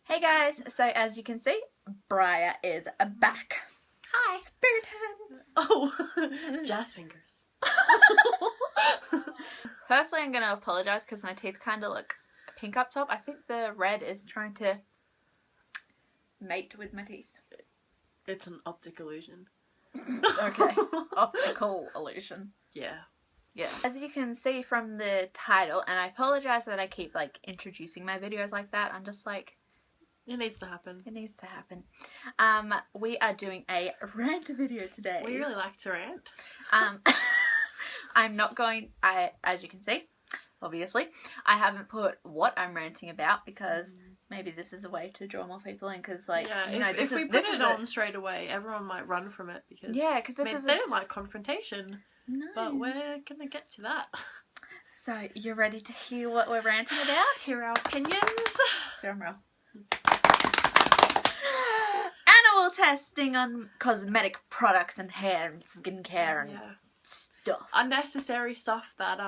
Hey guys, so as you can see, Briar is back. Hi. Spirit hands. Oh, jazz fingers. Firstly, I'm going to apologise because my teeth kind of look pink up top. I think the red is trying to mate with my teeth. It's an optic illusion. Okay, optical illusion. Yeah. Yeah. As you can see from the title, and I apologise that I keep introducing my videos like that. I'm just it needs to happen. It needs to happen. We are doing a rant video today. We really like to rant. I'm not going, as you can see, obviously, I haven't put what I'm ranting about because maybe this is a way to draw more people in because, if we put it on straight away, everyone might run from it because they don't like confrontation. No. But we're going to get to that. So, you're ready to hear what we're ranting about? Hear our opinions. Drum roll. Animal testing on cosmetic products and hair and skincare and stuff. Unnecessary stuff that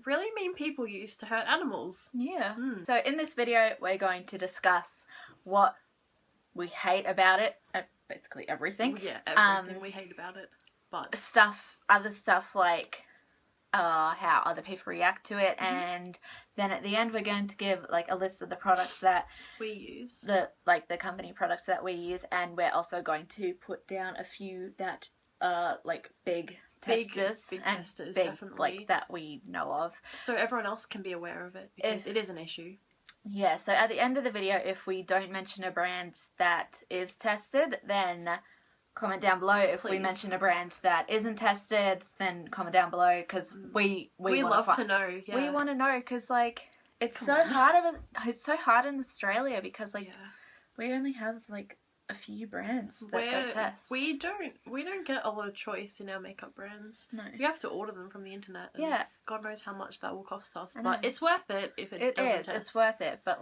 really mean people use to hurt animals. Yeah. So in this video we're going to discuss what we hate about it, basically everything. Yeah, everything we hate about it. But other stuff like how other people react to it, and then at the end we're going to give a list of the products that we use, the company products that we use, and we're also going to put down a few that big testers, definitely that we know of, so everyone else can be aware of it because it is an issue. Yeah, so at the end of the video, if we don't mention a brand that is tested, then comment down below. If we mention a brand that isn't tested, then comment down below because we love to know. Yeah. We want to know because it's so hard in Australia because we only have a few brands that go test. We don't get a lot of choice in our makeup brands. No, we have to order them from the internet. And God knows how much that will cost us, but it's worth it if it doesn't test. It's worth it, but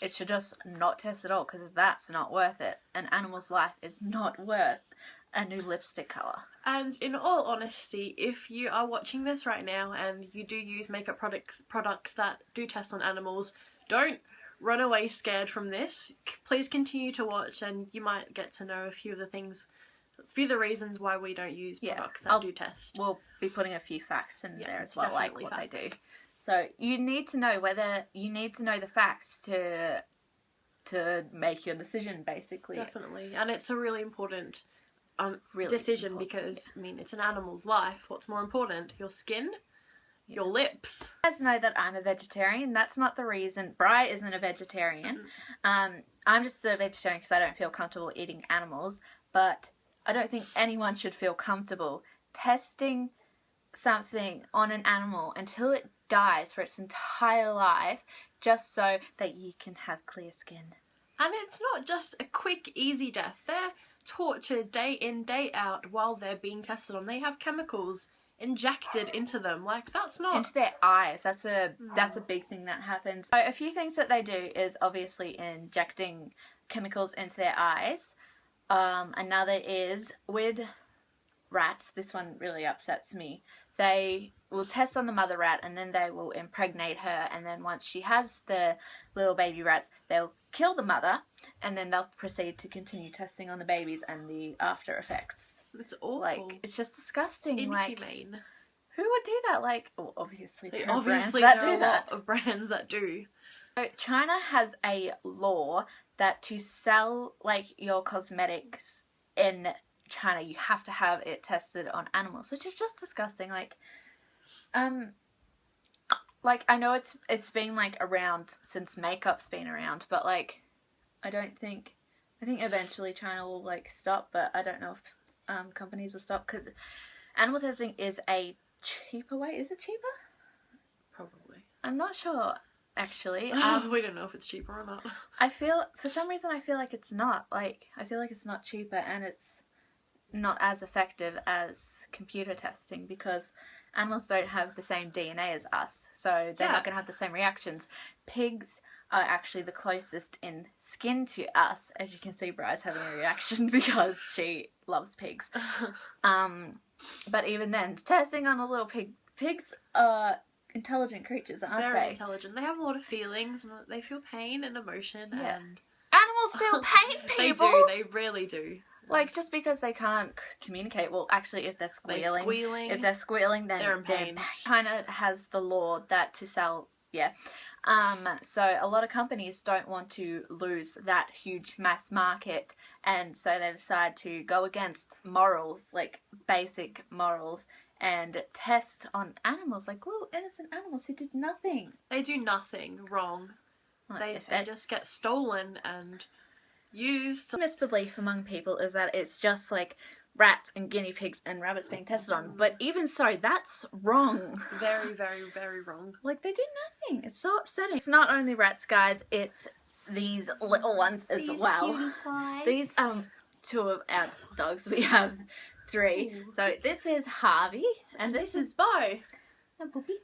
it should just not test at all because that's not worth it. An animal's life is not worth a new lipstick colour. And in all honesty, if you are watching this right now and you do use makeup products that do test on animals, don't run away scared from this. Please continue to watch and you might get to know a few of the reasons why we don't use products that do test. We'll be putting a few facts in there as well, like what facts. They do. So you need to know the facts to make your decision, basically. Definitely, and it's a really important decision because it's an animal's life. What's more important, your skin, your lips? You guys know that I'm a vegetarian. That's not the reason. Bri isn't a vegetarian. I'm just a vegetarian because I don't feel comfortable eating animals. But I don't think anyone should feel comfortable testing something on an animal until it dies for its entire life just so that you can have clear skin. And it's not just a quick easy death. They're tortured day in, day out while they're being tested on. They have chemicals injected into them. That's not... Into their eyes. That's a big thing that happens. So a few things that they do is obviously injecting chemicals into their eyes. Another is with rats. This one really upsets me. They will test on the mother rat and then they will impregnate her, and then once she has the little baby rats, they'll kill the mother and then they'll proceed to continue testing on the babies and the after effects. It's awful. It's just disgusting. It's inhumane. Who would do that? Obviously there are brands there that are do that. A lot of brands that do. So China has a law that to sell your cosmetics in China, you have to have it tested on animals, which is just disgusting. I know it's been around since makeup's been around, but I think eventually China will stop, but I don't know if companies will stop because animal testing is a cheaper way. Is it cheaper? Probably. I'm not sure actually. We don't know if it's cheaper or not. For some reason I feel like it's not. I feel like it's not cheaper and it's not as effective as computer testing because animals don't have the same DNA as us, so they're not going to have the same reactions. Pigs are actually the closest in skin to us. As you can see, Bri's having a reaction because she loves pigs. But even then, testing on a little pig, pigs are intelligent creatures, aren't Very they? intelligent. They have a lot of feelings and they feel pain and emotion. Yeah. And Animals feel pain, people! They do, they really do. Like, just because they can't communicate, well, actually, if they're squealing, then they're in pain. China has the law that to sell, so a lot of companies don't want to lose that huge mass market, and so they decide to go against morals, like basic morals, and test on animals, like little innocent animals who did nothing. They do nothing wrong. Like, They just get stolen and used. Misbelief among people is that it's just like rats and guinea pigs and rabbits being tested on, but even so, that's wrong. Very, very, very wrong. Like, they do nothing. It's so upsetting. It's not only rats, guys, it's these little ones as well. These two of our dogs. We have 3. Ooh. So this is Harvey and this is Bo. And Puppy.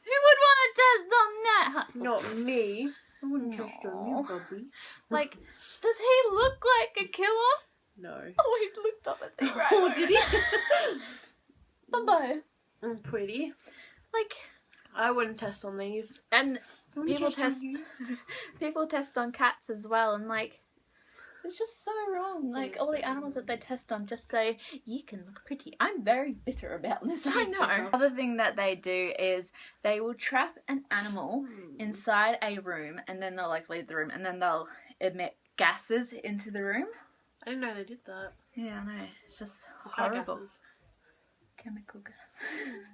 Who would want to test on that? Not me. I wouldn't test on you, Bobby. Like, does he look like a killer? No. Oh, he looked up at me right. Oh, did he? Bumbo. Pretty. Like, I wouldn't test on these. And people test on cats as well, and like, it's just so wrong. Like, all the animals that they test on just so you can look pretty. I'm very bitter about this. I know. Other thing that they do is they will trap an animal inside a room, and then they'll like leave the room, and then they'll emit gases into the room. I didn't know they did that. Yeah, I know. It's just what kind horrible. Of gases? Chemical gases.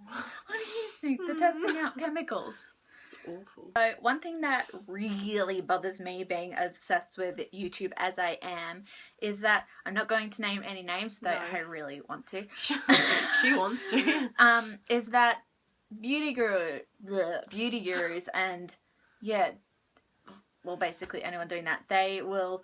What do you think? They're testing out chemicals. It's awful. So one thing that really bothers me, being as obsessed with YouTube as I am, is that I'm not going to name any names, though I really want to. She wants to. Is that beauty gurus and basically anyone doing that, they will,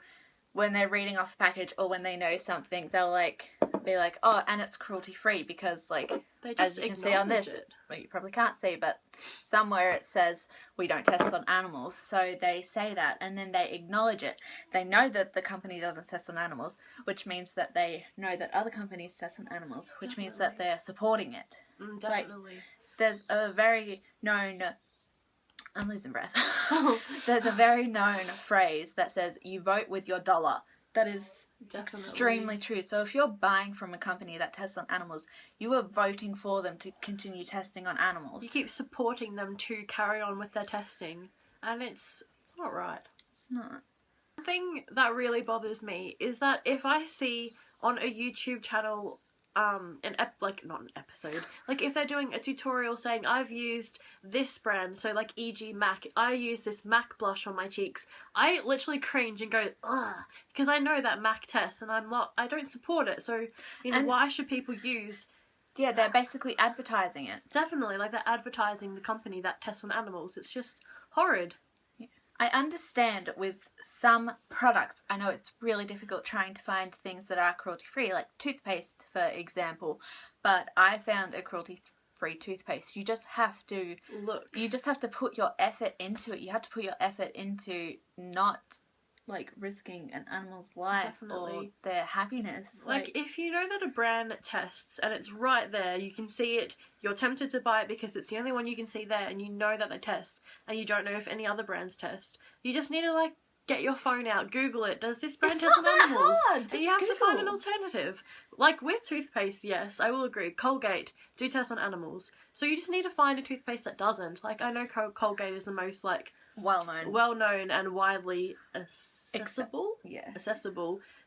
when they're reading off a package or when they know something, they'll like be like, oh, and it's cruelty free, because like, they just as you can see on this, well, you probably can't see, but somewhere it says we don't test on animals. So they say that, and then they acknowledge it. They know that the company doesn't test on animals, which means that they know that other companies test on animals, which means that they're supporting it. Definitely. Like, there's a very known, I'm losing breath. There's a very known phrase that says, you vote with your dollar. That is extremely true. So if you're buying from a company that tests on animals, you are voting for them to continue testing on animals. You keep supporting them to carry on with their testing, and it's not right. It's not. One thing that really bothers me is that if I see on a YouTube channel like if they're doing a tutorial saying I've used this brand, so like e.g. MAC, I use this MAC blush on my cheeks, I literally cringe and go ugh, because I know that MAC tests and I don't support it, so why should people use? Yeah, they're basically advertising it. Definitely, like they're advertising the company that tests on animals. It's just horrid. I understand with some products, I know it's really difficult trying to find things that are cruelty-free, like toothpaste, for example, but I found a cruelty-free toothpaste. You just have to put your effort into it. You have to put your effort into not, like, risking an animal's life or their happiness. Like, if you know that a brand tests and it's right there, you can see it, you're tempted to buy it because it's the only one you can see there, and you know that they test, and you don't know if any other brands test. You just need to, like, get your phone out, Google it. Does this brand test on animals? And you have to find an alternative. Like, with toothpaste, yes, I will agree. Colgate do test on animals. So you just need to find a toothpaste that doesn't. Like, I know Colgate is the most, like, well-known and widely accessible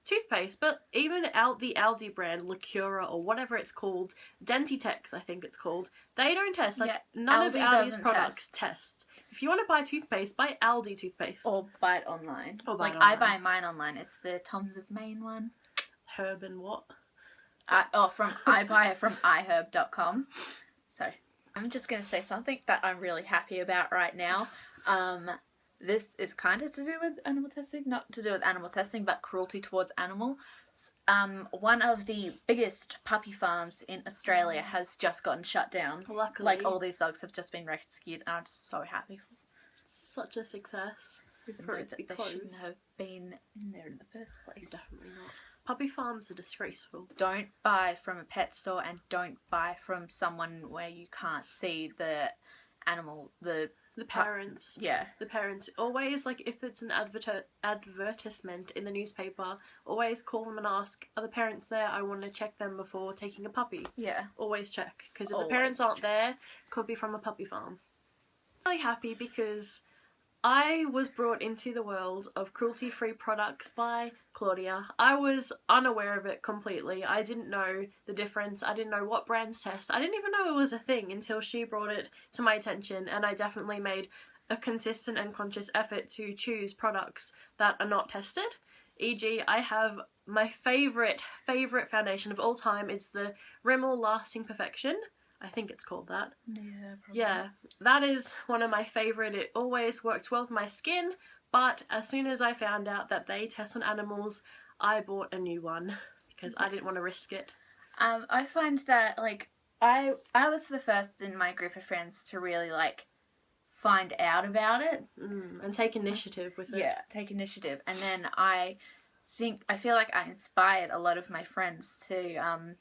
toothpaste, but even the Aldi brand, Lacura or whatever it's called, Dentitex I think it's called, they don't test. Like, none of Aldi's products test. If you want to buy toothpaste, buy Aldi toothpaste. Or buy it online. I buy mine online. It's the Tom's of Maine one. Herb and what? I buy it from iherb.com. So I'm just going to say something that I'm really happy about right now. This is kind of to do with animal testing, not to do with animal testing, but cruelty towards animals. One of the biggest puppy farms in Australia has just gotten shut down. Luckily. Like, all these dogs have just been rescued, and I'm just so happy. Such a success. Even though they shouldn't have been in there in the first place. Definitely not. Puppy farms are disgraceful. Don't buy from a pet store, and don't buy from someone where you can't see the animal, The parents. yeah. The parents. Always, like, if it's an advertisement in the newspaper, always call them and ask, are the parents there? I want to check them before taking a puppy. Yeah. Always check. Because if Always the parents aren't check. there, could be from a puppy farm. I'm really happy because I was brought into the world of cruelty-free products by Claudia. I was unaware of it completely. I didn't know the difference. I didn't know what brands test. I didn't even know it was a thing until she brought it to my attention, and I definitely made a consistent and conscious effort to choose products that are not tested. E.g., I have my favourite foundation of all time. It's the Rimmel Lasting Perfection. I think it's called that. Yeah, probably. Yeah, that is one of my favourite. It always works well with my skin, but as soon as I found out that they test on animals, I bought a new one because I didn't want to risk it. I find that, like, I was the first in my group of friends to really, like, find out about it. And take initiative with it. Yeah, take initiative. And then I feel like I inspired a lot of my friends to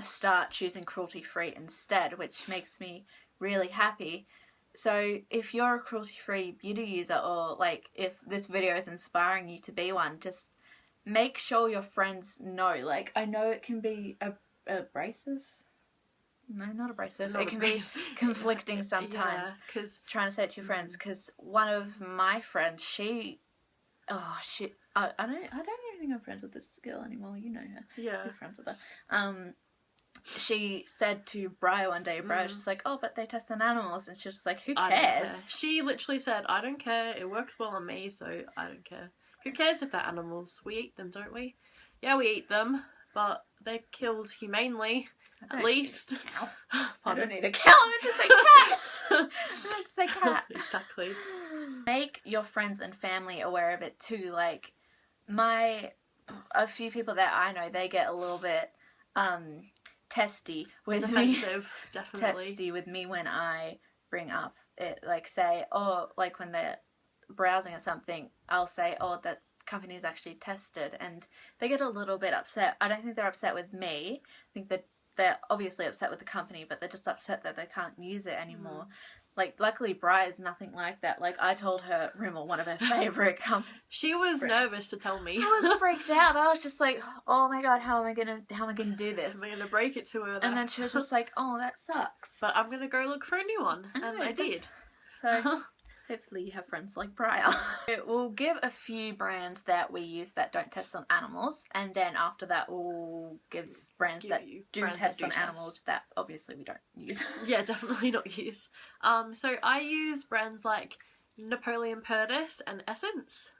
start choosing cruelty-free instead, which makes me really happy. So if you're a cruelty-free beauty user, or like if this video is inspiring you to be one, just make sure your friends know. Like, I know it can be abrasive. No, not abrasive. Not it can be conflicting sometimes. Yeah, because Trying to say it to your friends, because one of my friends, I don't even think I'm friends with this girl anymore. You know her. yeah, We're friends with her. She said to Bri one day, Bri was just like, oh, but they test on animals, and she was just like, who I don't cares? care. She literally said, I don't care, it works well on me, so I don't care. Who cares if they're animals? We eat them, don't we? Yeah, we eat them, but they're killed humanely, I at don't least. need a cow. I Pardon? don't need a cow. I meant to say cat. I meant to say cat. Exactly. Make your friends and family aware of it too. Like, a few people that I know, they get a little bit testy with me. Defensive, definitely. Testy with me when I bring up it, like, say, or like when they're browsing or something, I'll say, oh, that company is actually tested, and they get a little bit upset. I don't think they're upset with me. I think that they're obviously upset with the company, but they're just upset that they can't use it anymore. Like, luckily, Bri is nothing like that. Like, I told her Rimmel, one of her favourite companies. She was nervous to tell me. I was freaked out. I was just like, oh my god, how am I gonna do this? Am I gonna break it to her? And then she was just like, oh, that sucks. But I'm gonna go look for a new one, and I did. So hopefully you have friends like Briar. We'll give a few brands that we use that don't test on animals, and then after that we'll give brands that do test on animals that obviously we don't use. Yeah, definitely not use. So I use brands like Napoleon Perdis and Essence.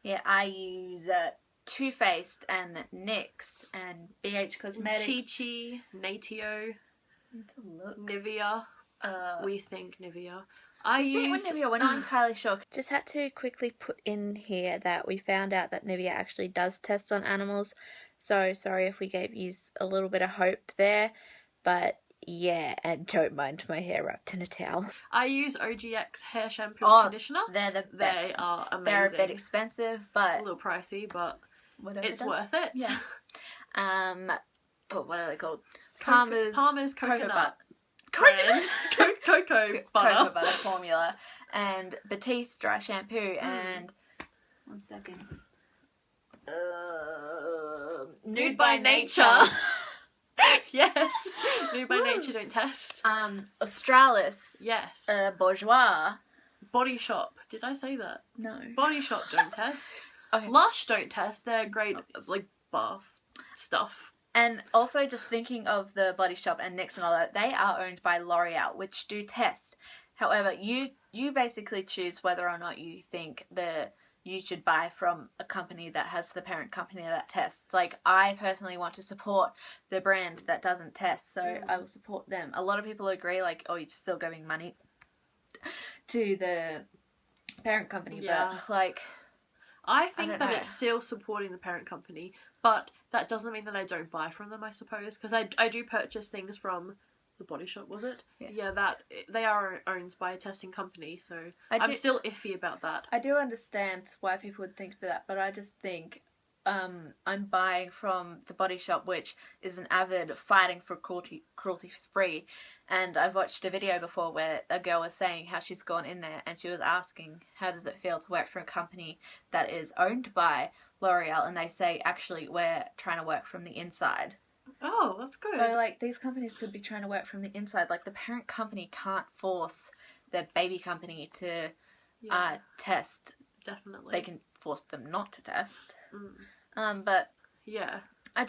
Yeah, I use Too Faced and NYX and BH Cosmetics. Chi Chi, Natio, Look. Nivea. We think Nivea. I think with Nivea, we're not entirely sure. Just had to quickly put in here that we found out that Nivea actually does test on animals. So sorry if we gave you a little bit of hope there. But yeah, and don't mind my hair wrapped in a towel. I use OGX hair shampoo and conditioner. They're the best. They are amazing. They're a bit expensive, but a little pricey, but whatever it's worth it. Yeah. But what are they called? Palmer's coconut. Coconut. Cocoa butter. Cocoa butter formula. And Batiste dry shampoo and 1 second. Nude by Nature. Yes. Nude by Nature don't test. Australis. Yes. Bourjois. Body Shop. Did I say that? No. Body Shop don't test. Okay. Lush don't test. They're great, like, bath stuff. And also just thinking of the Body Shop and NYX and all that, they are owned by L'Oreal, which do test. However, you basically choose whether or not you think you should buy from a company that has the parent company that tests. Like, I personally want to support the brand that doesn't test, so I will support them. A lot of people agree, like, oh, you're still giving money to the parent company, but, like, I think that it's still supporting the parent company, but that doesn't mean that I don't buy from them, I suppose, because I do purchase things from the Body Shop, was it? Yeah, that they are owned by a testing company, so I'm still iffy about that. I do understand why people would think that, but I just think I'm buying from the Body Shop, which is an avid fighting for cruelty free. And I've watched a video before where a girl was saying how she's gone in there and she was asking how does it feel to work for a company that is owned by L'Oreal, and they say actually we're trying to work from the inside. Oh, that's good. So like these companies could be trying to work from the inside. Like the parent company can't force their baby company to test. Definitely. They can force them not to test. Mm. But yeah, I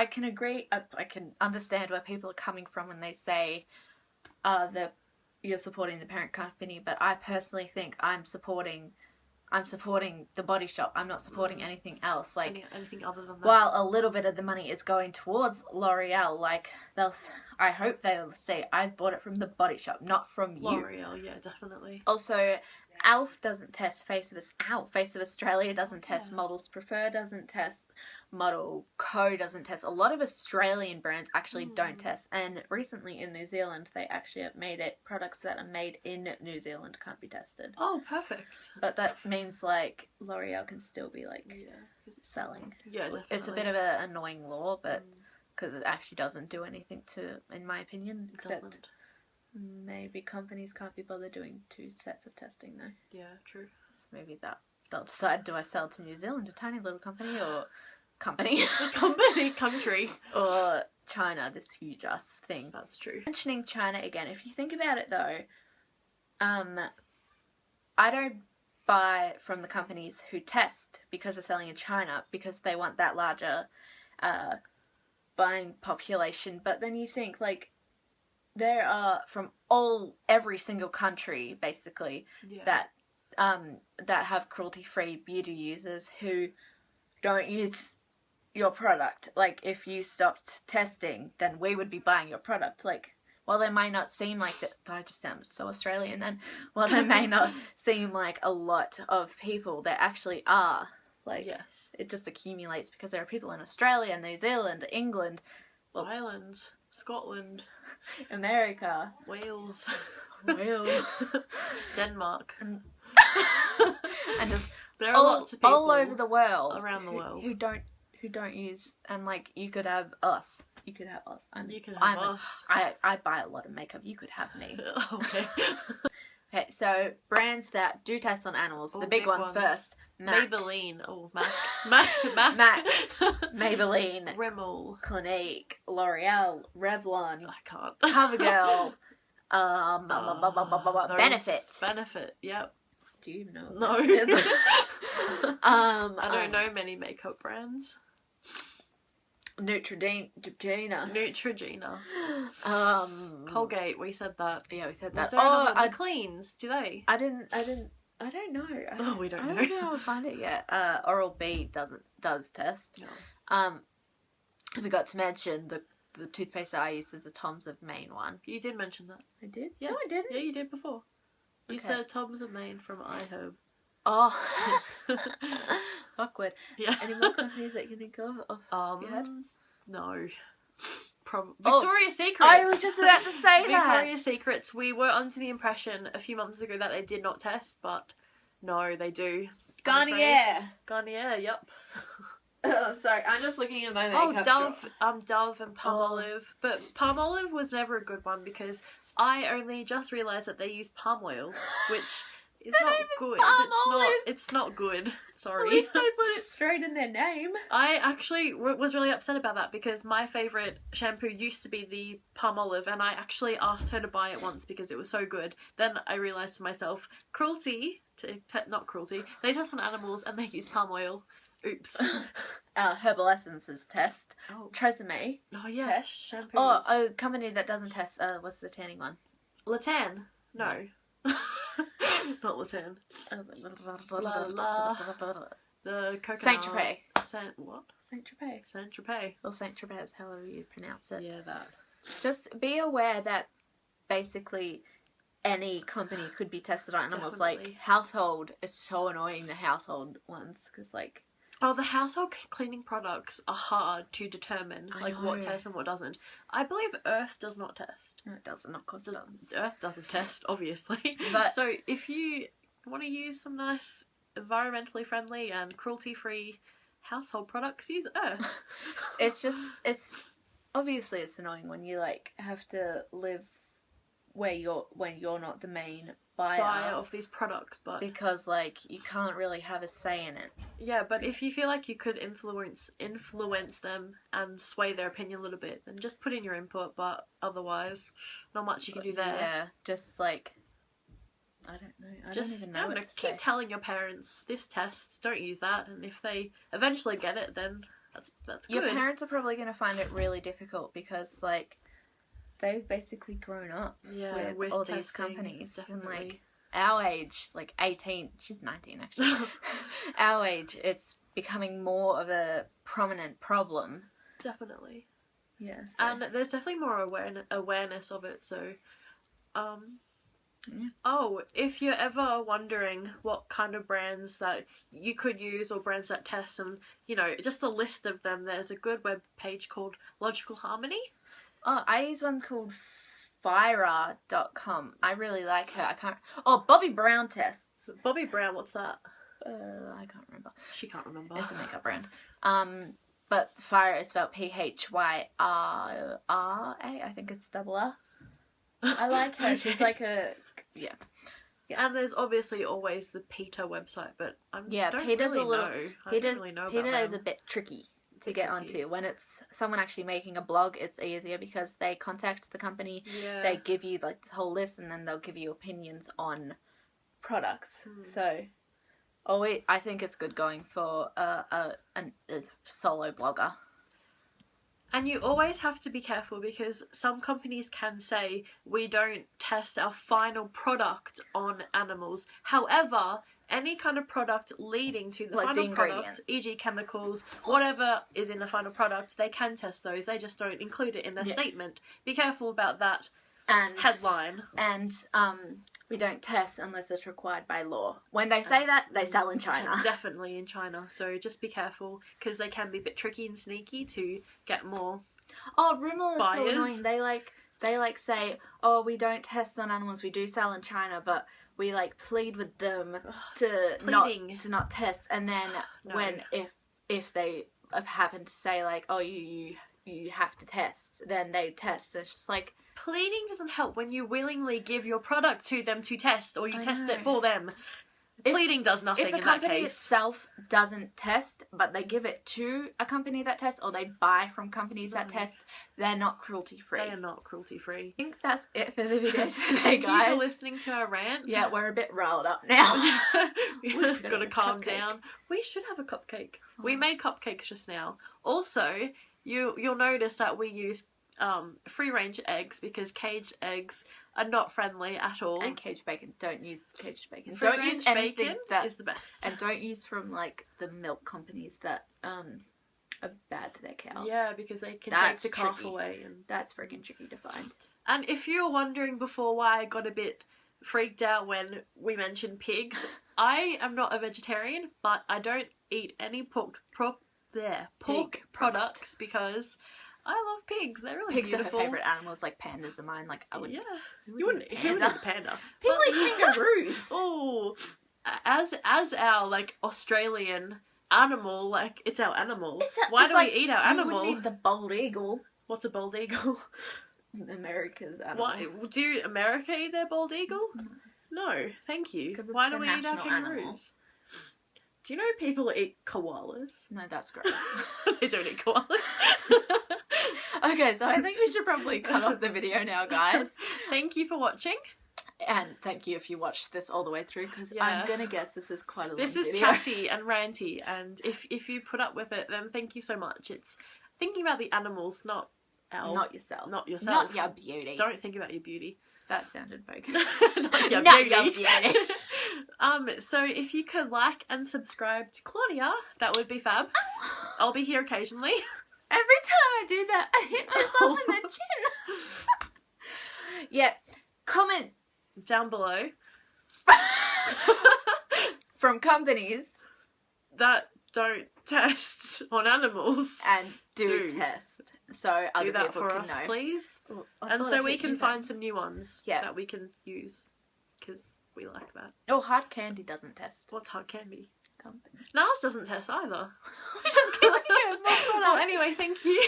can agree. I can understand where people are coming from when they say that you're supporting the parent company. But I personally think I'm supporting the Body Shop. I'm not supporting anything else. Like anything other than that. While a little bit of the money is going towards L'Oreal, like I hope they'll say I bought it from the Body Shop, not from you. L'Oreal, yeah, definitely. Also, ALF doesn't test Face of Australia doesn't test, Models Prefer doesn't test, Model Co doesn't test. A lot of Australian brands actually don't test, and recently in New Zealand they actually have made it products that are made in New Zealand can't be tested. Oh, perfect. But that means like L'Oreal can still be like selling. Yeah, definitely. It's a bit of an annoying law, but because it actually doesn't do anything to, in my opinion, except maybe companies can't be bothered doing 2 sets of testing though. Yeah, true. So maybe they'll decide, do I sell to New Zealand, a tiny little company, or country, or China, this huge ass thing. That's true. Mentioning China again, if you think about it though, I don't buy from the companies who test because they're selling in China because they want that larger buying population. But then you think like there are from every single country basically that have cruelty-free beauty users who don't use your product. Like if you stopped testing, then we would be buying your product. Like while they may not seem like that, I just sounded so Australian then. While they may not seem like a lot of people, there actually are. Like, yes, it just accumulates because there are people in Australia, New Zealand, England, Ireland, Scotland, America, Wales, Denmark, and just there are lots of people all over the world, around the world, who don't use. And like you could have us. You could have us. You can have us. I buy a lot of makeup. You could have me. Okay. Okay, so brands that do test on animals. The big ones first. MAC. Maybelline. Oh, MAC. MAC. Maybelline. Rimmel. Clinique. L'Oreal. Revlon. I can't. CoverGirl. Benefit. Benefit, yep. Do you even know? No. I don't know many makeup brands. Neutrogena. Colgate, we said that. Yeah, we said that. Cleans, do they? I don't know. We don't know. I don't know how to find it yet. Oral-B does test. No. I forgot to mention the toothpaste I use is a Tom's of Maine one. You did mention that. I did? Yeah. No, I didn't. Yeah, you did before. You Okay. said Tom's of Maine from iHerb. Oh. Awkward. Yeah. Any more companies that you think of your head? No. Victoria's Secrets. I was just about to say that. Victoria's Secrets. We were under the impression a few months ago that they did not test, but no, they do. Garnier. Garnier, yep. Oh, sorry, I'm just looking at my makeup. Dove and Palmolive. But Palmolive was never a good one because I only just realised that they use palm oil, which is not good. It's not good. Sorry. At least they put it straight in their name. I actually was really upset about that because my favourite shampoo used to be the Palmolive, and I actually asked her to buy it once because it was so good. Then I realised to myself, not cruelty, they test on animals and they use palm oil. Oops. Herbal Essences test. Oh. Tresemme. Oh yeah. Test. Shampoos. Oh, a company that doesn't test. What's the tanning one? Latan. No. Not Latan. The coconut. Saint Tropez. What? Saint Tropez. Saint Tropez. Or Saint Tropez, however you pronounce it. Yeah, that. Just be aware that basically any company could be tested on animals. Definitely. Like household is so annoying. The household ones, because like. Oh, the household cleaning products are hard to determine, what tests and what doesn't. I believe Earth does not test. No, it doesn't. Of course, it doesn't. Earth doesn't test, obviously. But so if you want to use some nice environmentally friendly and cruelty-free household products use Earth. It's obviously it's annoying when you like have to live when you're not the main buyer of these products, but because like you can't really have a say in it. yeah, but if you feel like you could influence them and sway their opinion a little bit, then just put in your input, but otherwise not much you can do there. Yeah, just like I don't know. I don't even know what to keep say. telling your parents this test, don't use that, and if they eventually get it, then that's good. Your parents are probably going to find it really difficult because like they've basically grown up with all these companies. Definitely. And like our age, like 18, she's 19 actually. Our age, it's becoming more of a prominent problem. Definitely. Yes. And there's definitely more awareness of it, so Yeah. Oh, if you're ever wondering what kind of brands that you could use or brands that test and, just a list of them, there's a good web page called Logical Harmony. Oh, I use one called Fira.com. I really like her. I can't... Oh, Bobbi Brown tests. Bobbi Brown, what's that? I can't remember. She can't remember. It's a makeup brand. But Fira is spelled Phyra. I think it's double R. I like her. She's like a... Yeah. And there's obviously always the PETA website, but I don't PETA's really a little... know. I don't really know about PETA them. is a bit tricky to get onto. When it's someone actually making a blog, it's easier because they contact the company, they give you like this whole list, and then they'll give you opinions on products. So, I think it's good going for a solo blogger. And you always have to be careful because some companies can say, we don't test our final product on animals. However, any kind of product leading to the final product, e.g. chemicals, whatever is in the final product, they can test those. They just don't include it in their statement. Be careful about that headline. And we don't test unless it's required by law. When they say that, they sell in China. Definitely in China. So just be careful because they can be a bit tricky and sneaky to get more Rimmel is so annoying. They say, oh, we don't test on animals, we do sell in China, but we like plead with them to not test. And then if they happen to say like, oh, you have to test, then they test. It's just like, pleading doesn't help when you willingly give your product to them to test, or you test it for them. Pleading does nothing in that case. If the company itself doesn't test, but they give it to a company that tests, or they buy from companies that test, they're not cruelty-free. They are not cruelty-free. I think that's it for the video today, Thank guys. you for listening to our rant. Yeah, we're a bit riled up now. We've got to calm down. We should have a cupcake. We made cupcakes just now. Also, you'll notice that we use free-range eggs because caged eggs are not friendly at all. And caged bacon. Don't use caged bacon. Don't use anything bacon that is the best. And don't use from like the milk companies that are bad to their cows. Yeah, because they can take the calf away. And that's freaking tricky to find. And if you were wondering before why I got a bit freaked out when we mentioned pigs, I am not a vegetarian, but I don't eat any pork products because I love pigs. They're really beautiful. Pigs are her favourite animals, like pandas are mine. Like, I would... Yeah. Who wouldn't eat a panda? People eat kangaroos. Oh, as our, like, Australian animal, like, it's our animal. Why do we eat our animal? You would eat the bald eagle. What's a bald eagle? America's animal. Why? Do America eat their bald eagle? No, thank you. Why do we eat our kangaroos? Animal. Do you know people eat koalas? No, that's gross. They don't eat koalas. Okay, so I think we should probably cut off the video now, guys. Thank you for watching. And thank you if you watched this all the way through, because I'm going to guess this is quite a long video. This is chatty and ranty, and if you put up with it, then thank you so much. It's thinking about the animals, not yourself. Not yourself. Not your beauty. Don't think about your beauty. That sounded bogus. Not your beauty. So if you could like and subscribe to Claudia, that would be fab. I'll be here occasionally. Every time I do that, I hit myself in the chin. Yeah, comment down below from companies that don't test on animals and do test, so other do that people for can us, know. Please. Well, and so we can find some new ones that we can use, because We like that. Oh, hard candy doesn't test. What's hard candy? Come. NARS doesn't test either. We're just killing you. Well, anyway, thank you.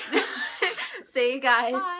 See you guys. Bye.